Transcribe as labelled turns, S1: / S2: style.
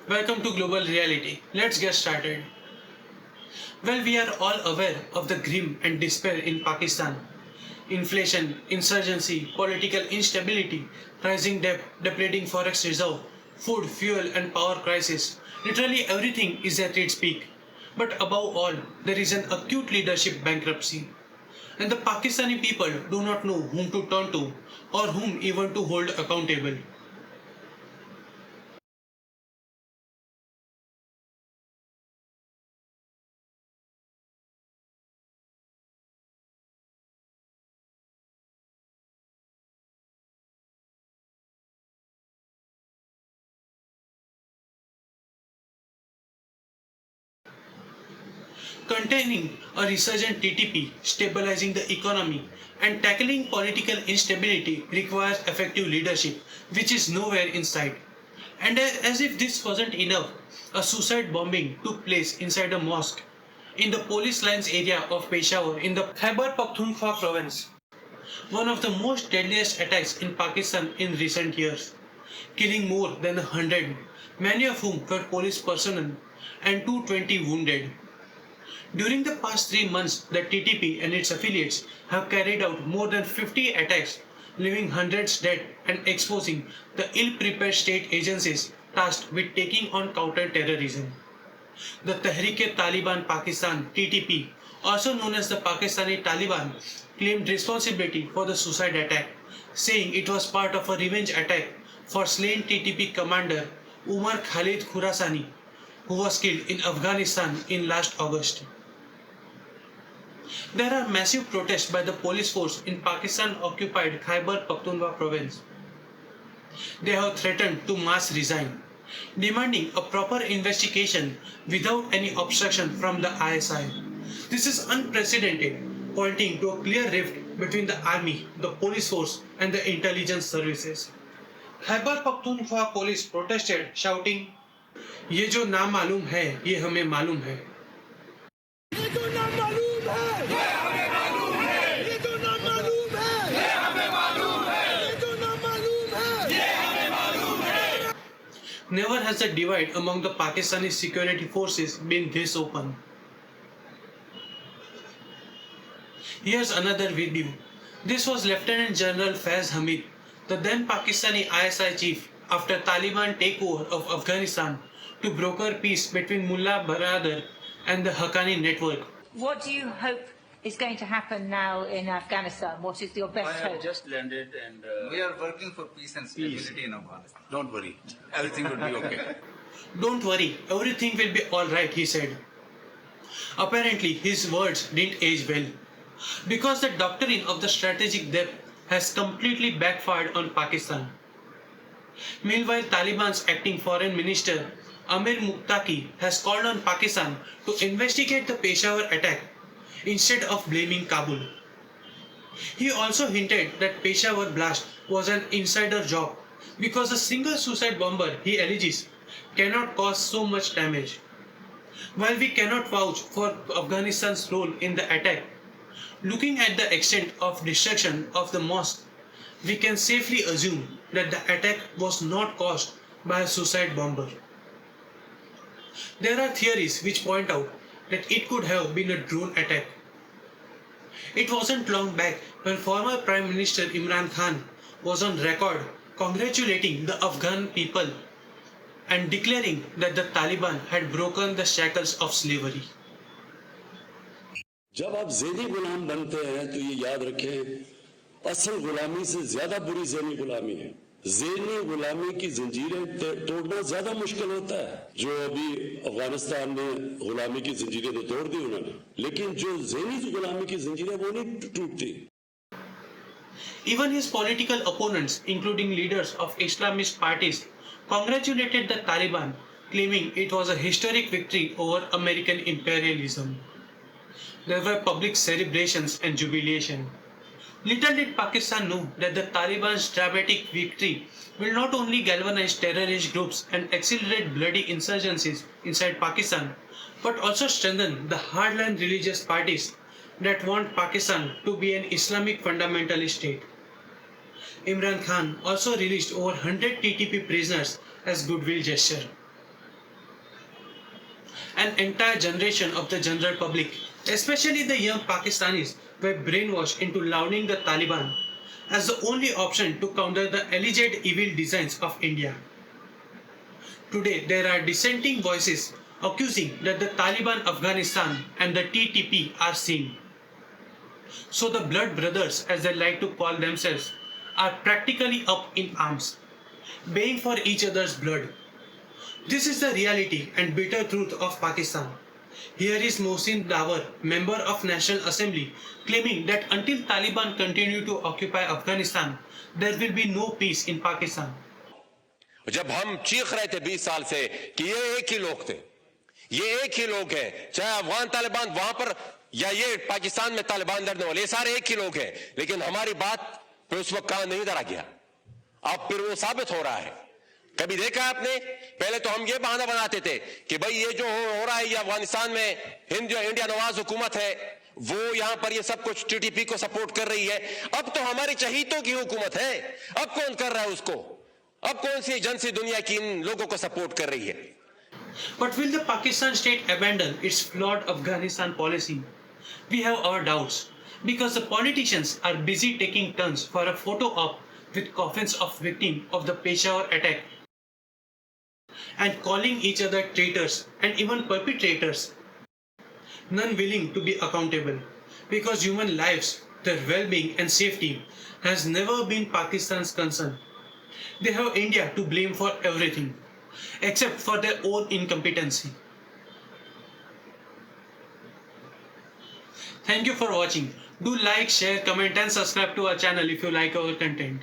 S1: Welcome to Global Reality. Let's get started. Well, we are all aware of the grim and despair in Pakistan. Inflation, insurgency, political instability, rising debt, depleting forex reserve, food, fuel and power crisis. Literally everything is at its peak. But above all, there is an acute leadership bankruptcy. And the Pakistani people do not know whom to turn to or whom even to hold accountable. Containing a resurgent TTP, stabilizing the economy, and tackling political instability requires effective leadership, which is nowhere in sight. And as if this wasn't enough, a suicide bombing took place inside a mosque in the police lines area of Peshawar in the Khyber Pakhtunkhwa province. One of the most deadliest attacks in Pakistan in recent years, killing more than 100, many of whom were police personnel, and 220 wounded. During the past 3 months, the TTP and its affiliates have carried out more than 50 attacks, leaving hundreds dead and exposing the ill-prepared state agencies tasked with taking on counter-terrorism. The Tehreek-e-Taliban Pakistan (TTP), also known as the Pakistani Taliban, claimed responsibility for the suicide attack, saying it was part of a revenge attack for slain TTP commander Umar Khalid Khurasani, who was killed in Afghanistan in last August. There are massive protests by the police force in Pakistan-occupied Khyber Pakhtunkhwa province. They have threatened to mass resign, demanding a proper investigation without any obstruction from the ISI. This is unprecedented, pointing to a clear rift between the army, the police force, and the intelligence services. Khyber Pakhtunkhwa police protested, shouting, "ये जो नामालूम है, ये हमें मालूम है." ये जो नामालूम है, ये हमें मालूम है। ये जो नामालूम है, ये हमें मालूम है। ये जो नामालूम है, ये हमें मालूम है। Never has the divide among the Pakistani security forces been this open. Here's another video. This was Lieutenant General Faiz Hamid, the then Pakistani ISI chief, after Taliban takeover of Afghanistan to broker peace between Mullah Baradar and the Haqqani network.
S2: What do you hope is going to happen now in Afghanistan? What is your best
S3: I have
S2: hope?
S3: just landed and
S4: we are working for peace and stability in Afghanistan.
S3: don't worry, everything will be okay.
S1: Don't worry, everything will be alright, he said. Apparently, his words didn't age well, because the doctrine of the strategic depth has completely backfired on Pakistan. Meanwhile, Taliban's acting foreign minister Amir Muttaqi has called on Pakistan to investigate the Peshawar attack instead of blaming Kabul. He also hinted that Peshawar blast was an insider job because a single suicide bomber, he alleges, cannot cause so much damage. While we cannot vouch for Afghanistan's role in the attack, looking at the extent of destruction of the mosque, we can safely assume that the attack was not caused by a suicide bomber. There are theories which point out that it could have been a drone attack. It wasn't long back when former Prime Minister Imran Khan was on record congratulating the Afghan people and declaring that the Taliban had broken the shackles of slavery.
S5: जब आप ज़ेनी गुलाम बनते हैं तो ये याद रखें असल गुलामी से ज्यादा बुरी ज़ेनी गुलामी है। ज़ेनी गुलामी की जंजीरें तोड़ना ज्यादा मुश्किल होता है। जो अभी अफगानिस्तान में गुलामी की जंजीरें तो तोड़ दी उन्होंने, लेकिन जो ज़ेनी गुलामी की जंजीरें वो नहीं टूटती।
S1: Even his political opponents, including leaders of Islamist parties, congratulated the Taliban, claiming it was a historic victory over American imperialism. There were public celebrations and jubilation. Little did Pakistan know that the Taliban's dramatic victory will not only galvanize terrorist groups and accelerate bloody insurgencies inside Pakistan, but also strengthen the hardline religious parties that want Pakistan to be an Islamic fundamentalist state. Imran Khan also released over 100 TTP prisoners as goodwill gesture. An entire generation of the general public, especially the young Pakistanis, were brainwashed into lauding the Taliban as the only option to counter the alleged evil designs of India. Today, there are dissenting voices accusing that the Taliban Afghanistan and the TTP are same. So the blood brothers, as they like to call themselves, are practically up in arms, baying for each other's blood. This is the reality and bitter truth of Pakistan. Here is Mohsin Dawar, member of National Assembly, claiming that until Taliban continue to occupy Afghanistan, there will be no peace in Pakistan.
S6: जब हम चीख रहे थे 20 साल से कि ये एक ही लोग थे, ये एक ही लोग हैं, चाहे अफगान तालिबान वहां पर या ये पाकिस्तान में तालिबान लड़ने वाले, ये सारे एक ही लोग हैं, लेकिन हमारी बात पे उस वक्त कान नहीं धरा गया। अब फिर वो साबित हो रहा है। कभी देखा आपने? पहले तो हम ये बहाना बनाते थे कि भाई ये जो हो रहा है ये अफगानिस्तान में इंडिया नवाज हुकूमत है, वो यहां पर ये सब कुछ टीटीपी को सपोर्ट कर रही है। अब तो हमारी चहीतों की हुकूमत है, अब कौन कर रहा है उसको? अब कौन सी एजेंसी दुनिया की इन लोगों को सपोर्ट कर रही है?
S1: But will the Pakistan state abandon its flawed Afghanistan policy? We have our doubts, because the politicians are busy taking turns for a photo op with coffins of victims of the Peshawar attack and calling each other traitors and even perpetrators, none willing to be accountable, because human lives, their well-being and safety has never been Pakistan's concern. They have India to blame for everything, except for their own incompetency. Thank you for watching. Do like, share, comment and subscribe to our channel if you like our content.